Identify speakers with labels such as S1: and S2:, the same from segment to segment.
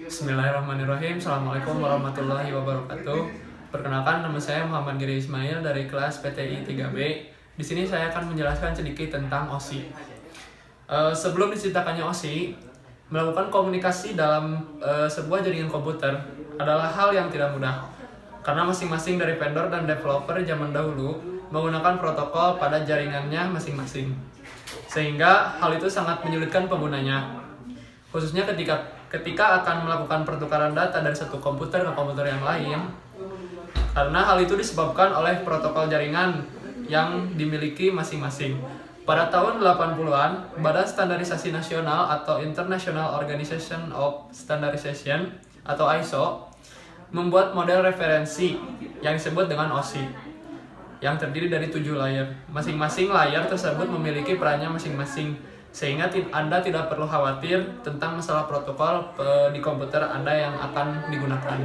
S1: Bismillahirrahmanirrahim. Assalamualaikum warahmatullahi wabarakatuh. Perkenalkan, nama saya Muhammad Giri Ismail dari kelas PTI 3B. Di sini saya akan menjelaskan sedikit tentang OSI. Sebelum diceritakannya OSI, melakukan komunikasi dalam sebuah jaringan komputer adalah hal yang tidak mudah. Karena masing-masing dari vendor dan developer zaman dahulu menggunakan protokol pada jaringannya masing-masing. Sehingga hal itu sangat menyulitkan penggunanya. Khususnya ketika akan melakukan pertukaran data dari satu komputer ke komputer yang lain, karena hal itu disebabkan oleh protokol jaringan yang dimiliki masing-masing. Pada tahun 80-an, Badan Standarisasi Nasional atau International Organization of Standardization atau ISO membuat model referensi yang disebut dengan OSI yang terdiri dari 7 layer. Masing-masing layer tersebut memiliki perannya masing-masing, sehingga Anda tidak perlu khawatir tentang masalah protokol di komputer Anda yang akan digunakan.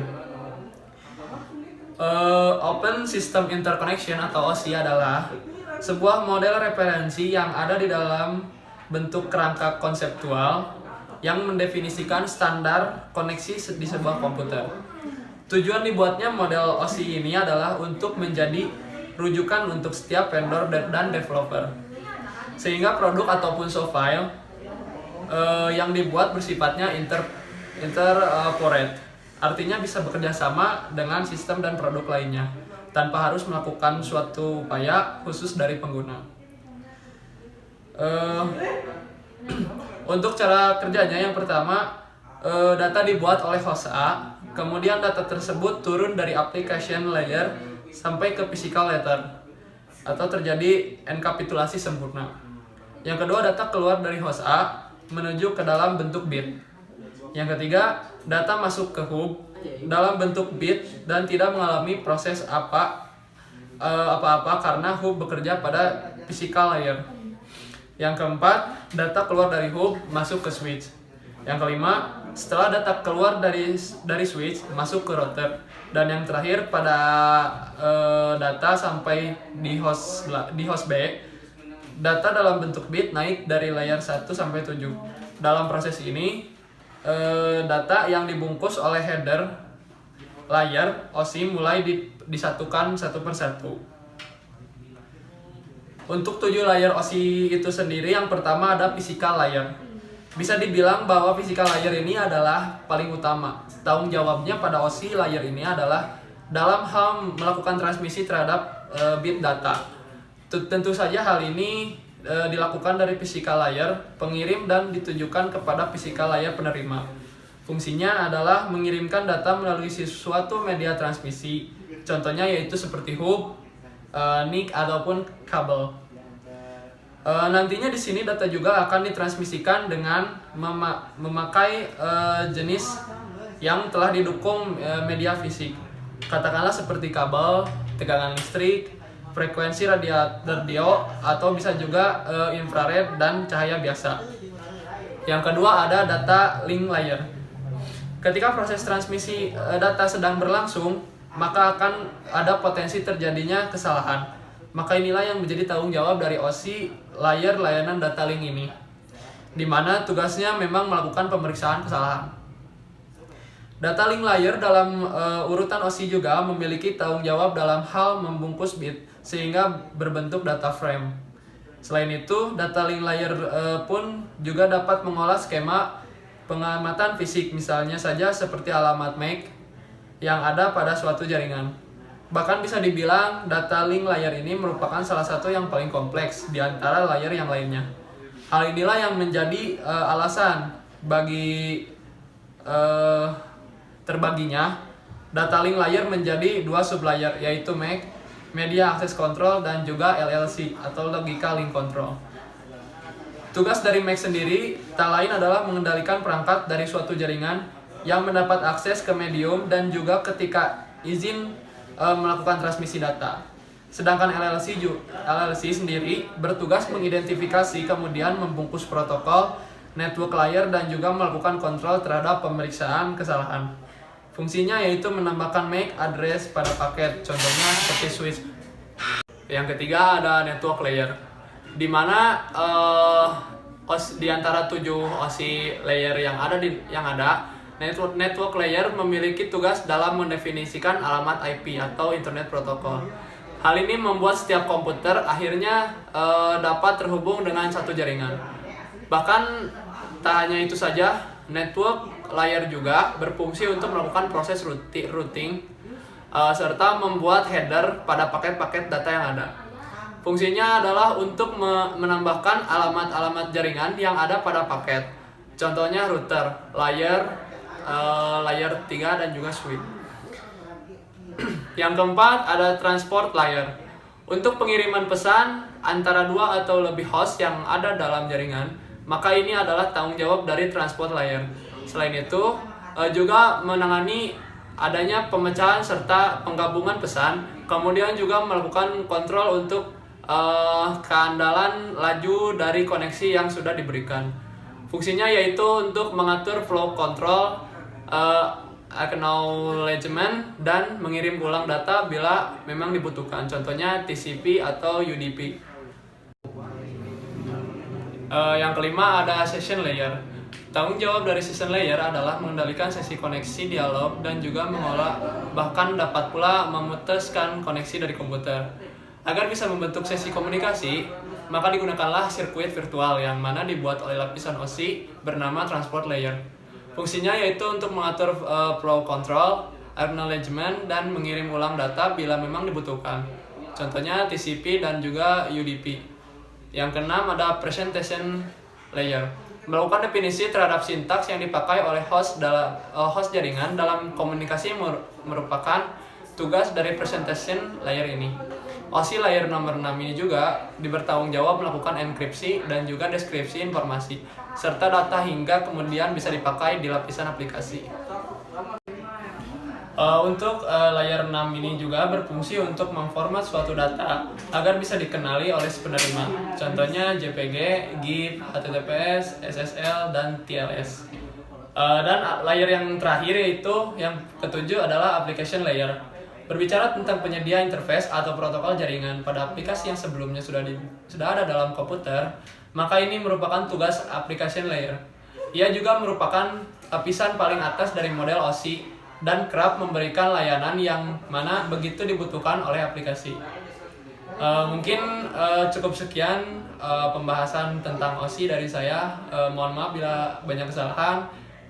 S1: Open System Interconnection atau OSI adalah sebuah model referensi yang ada di dalam bentuk kerangka konseptual yang mendefinisikan standar koneksi di sebuah komputer. Tujuan dibuatnya model OSI ini adalah untuk menjadi rujukan untuk setiap vendor dan developer, sehingga produk ataupun software yang dibuat bersifatnya interoperate, artinya bisa bekerja sama dengan sistem dan produk lainnya tanpa harus melakukan suatu upaya khusus dari pengguna. Untuk cara kerjanya, yang pertama, data dibuat oleh host A, kemudian data tersebut turun dari application layer sampai ke physical layer atau terjadi enkapitulasi sempurna. Yang kedua, data keluar dari host A menuju ke dalam bentuk bit. Yang ketiga, data masuk ke hub dalam bentuk bit dan tidak mengalami proses apa-apa karena hub bekerja pada physical layer. Yang keempat, data keluar dari hub masuk ke switch. Yang kelima, setelah data keluar dari switch masuk ke router. Dan yang terakhir, pada data sampai di host B, data dalam bentuk bit naik dari layer 1 sampai 7. Dalam proses ini, data yang dibungkus oleh header layer OSI mulai disatukan satu persatu. Untuk 7 layer OSI itu sendiri, yang pertama ada physical layer. Bisa dibilang bahwa physical layer ini adalah paling utama. Tanggung jawabnya pada OSI layer ini adalah dalam hal melakukan transmisi terhadap bit data. Tentu saja hal ini dilakukan dari physical layer pengirim dan ditujukan kepada physical layer penerima. Fungsinya adalah mengirimkan data melalui suatu media transmisi. Contohnya yaitu seperti hub, NIC ataupun kabel. Nantinya di sini data juga akan ditransmisikan dengan memakai jenis yang telah didukung media fisik. Katakanlah seperti kabel, tegangan listrik, frekuensi radio, atau bisa juga infrared dan cahaya biasa. Yang kedua ada data link layer. Ketika proses transmisi data sedang berlangsung, maka akan ada potensi terjadinya kesalahan. Maka inilah yang menjadi tanggung jawab dari OSI layer layanan data link ini, di mana tugasnya memang melakukan pemeriksaan kesalahan. Data link layer dalam urutan OSI juga memiliki tanggung jawab dalam hal membungkus bit sehingga berbentuk data frame. Selain itu, data link layer pun juga dapat mengolah skema pengamatan fisik, misalnya saja seperti alamat MAC yang ada pada suatu jaringan. Bahkan bisa dibilang data link layer ini merupakan salah satu yang paling kompleks di antara layer yang lainnya. Hal inilah yang menjadi alasan bagi terbaginya data link layer menjadi 2 sublayer, yaitu MAC, Media Access Control, dan juga LLC atau Logical Link Control. Tugas dari MAC sendiri tak lain adalah mengendalikan perangkat dari suatu jaringan yang mendapat akses ke medium dan juga ketika izin melakukan transmisi data. Sedangkan LLC sendiri bertugas mengidentifikasi kemudian membungkus protokol, network layer, dan juga melakukan kontrol terhadap pemeriksaan kesalahan. Fungsinya yaitu menambahkan MAC address pada paket, contohnya seperti switch. Yang ketiga ada network layer, di mana di antara 7 OSI layer yang ada Network layer memiliki tugas dalam mendefinisikan alamat IP atau Internet Protocol. Hal ini membuat setiap komputer akhirnya dapat terhubung dengan satu jaringan. Bahkan tak hanya itu saja, network layer juga berfungsi untuk melakukan proses routing serta membuat header pada paket-paket data yang ada. Fungsinya adalah untuk menambahkan alamat-alamat jaringan yang ada pada paket. Contohnya router, layer 3 dan juga switch. Yang keempat ada transport layer. Untuk pengiriman pesan antara dua atau lebih host yang ada dalam jaringan, maka ini adalah tanggung jawab dari transport layer. Selain itu, juga menangani adanya pemecahan serta penggabungan pesan, kemudian juga melakukan kontrol untuk keandalan laju dari koneksi yang sudah diberikan. Fungsinya yaitu untuk mengatur flow control, acknowledgement, dan mengirim ulang data bila memang dibutuhkan. Contohnya TCP atau UDP. Yang kelima ada session layer. Tanggung jawab dari session layer adalah mengendalikan sesi koneksi dialog dan juga mengolah, bahkan dapat pula memutuskan koneksi dari komputer. Agar bisa membentuk sesi komunikasi, maka digunakanlah sirkuit virtual yang mana dibuat oleh lapisan OSI bernama transport layer. Fungsinya yaitu untuk mengatur flow control, acknowledgement, dan mengirim ulang data bila memang dibutuhkan. Contohnya TCP dan juga UDP. Yang keenam ada presentation layer. Melakukan definisi terhadap sintaks yang dipakai oleh host jaringan dalam komunikasi merupakan tugas dari presentation layer ini. OSI layer nomor 6 ini juga bertanggung jawab melakukan enkripsi dan juga deskripsi informasi, serta data hingga kemudian bisa dipakai di lapisan aplikasi. Untuk layer 6 ini juga berfungsi untuk memformat suatu data agar bisa dikenali oleh si penerima. Contohnya JPG, GIF, HTTPS, SSL, dan TLS. Dan layer yang terakhir yaitu yang ketujuh adalah application layer. Berbicara tentang penyedia interface atau protokol jaringan pada aplikasi yang sebelumnya sudah ada dalam komputer, maka ini merupakan tugas application layer. Ia juga merupakan lapisan paling atas dari model OSI dan kerap memberikan layanan yang mana begitu dibutuhkan oleh aplikasi. Mungkin cukup sekian pembahasan tentang OSI dari saya. Mohon maaf bila banyak kesalahan.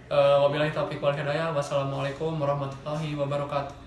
S1: Wabillahi taufiq wal hidayah. Wassalamualaikum warahmatullahi wabarakatuh.